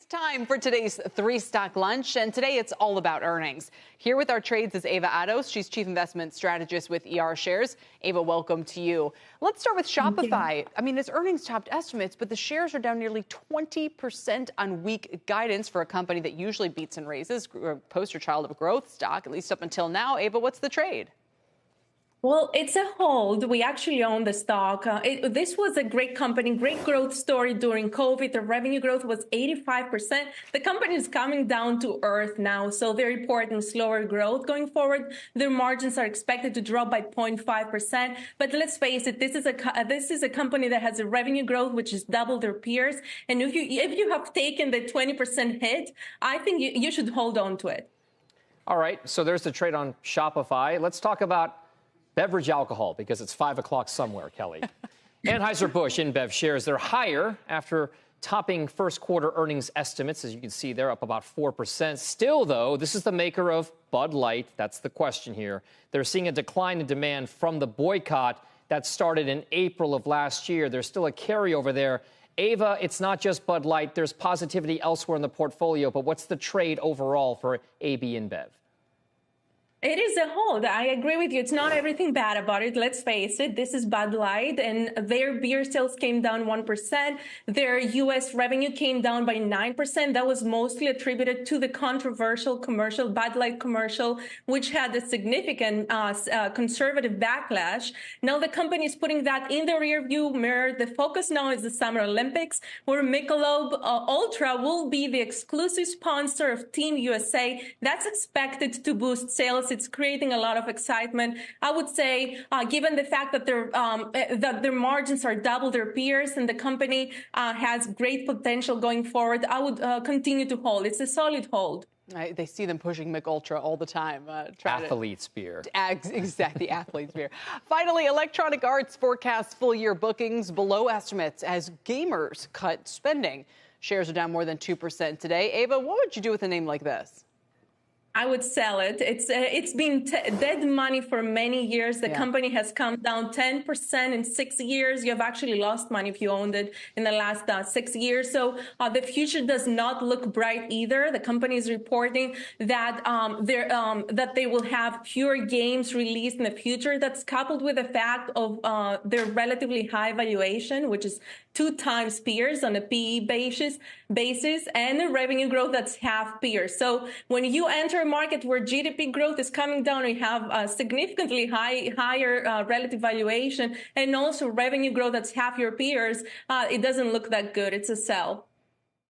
time for today's three-stock lunch, and today it's all about earnings. Here with our trades is Eva Ados. She's Chief Investment Strategist with ERShares. Eva, welcome to you. Let's start with Shopify. I mean, its earnings topped estimates, but the shares are down nearly 20% on weak guidance for a company that usually beats and raises, a poster child of a growth stock, at least up until now. Eva, what's the trade? Well, it's a hold. We actually own the stock. This was a great company, great growth story during COVID. The revenue growth was 85%. The company is coming down to earth now, so they're reporting slower growth going forward. Their margins are expected to drop by 0.5%. But let's face it, this is a company that has a revenue growth which is double their peers. And if you have taken the 20% hit, I think you should hold on to it. All right, so there's the trade on Shopify. Let's talk about beverage alcohol, because it's 5 o'clock somewhere, Kelly. Anheuser-Busch InBev shares, they're higher after topping first quarter earnings estimates. As you can see, they're up about 4%. Still, though, this is the maker of Bud Light. That's the question here. They're seeing a decline in demand from the boycott that started in April of last year. There's still a carryover there. Eva, it's not just Bud Light. There's positivity elsewhere in the portfolio. But what's the trade overall for AB InBev? It is a hold. I agree with you. It's not everything bad about it. Let's face it. This is Bud Light, and their beer sales came down 1%. Their U.S. revenue came down by 9%. That was mostly attributed to the controversial commercial, Bud Light commercial, which had a significant conservative backlash. Now the company is putting that in the rearview mirror. The focus now is the Summer Olympics, where Michelob Ultra will be the exclusive sponsor of Team USA. That's expected to boost sales. It's creating a lot of excitement. I would say, given the fact that their margins are double their peers and the company has great potential going forward, I would continue to hold. It's a solid hold. They see them pushing Mich Ultra all the time. Athlete's beer. Exactly, athlete's beer. Finally, Electronic Arts forecasts full-year bookings below estimates as gamers cut spending. Shares are down more than 2% today. Eva, what would you do with a name like this? I would sell it. It's been dead money for many years. The company has come down 10% in 6 years. You have actually lost money if you owned it in the last 6 years. So the future does not look bright either. The company is reporting that that they will have fewer games released in the future. That's coupled with the fact of their relatively high valuation, which is 2 times peers on a PE basis, and the revenue growth that's half peers. So when you enter a market where GDP growth is coming down, you have a significantly higher relative valuation, and also revenue growth that's half your peers, it doesn't look that good. It's a sell.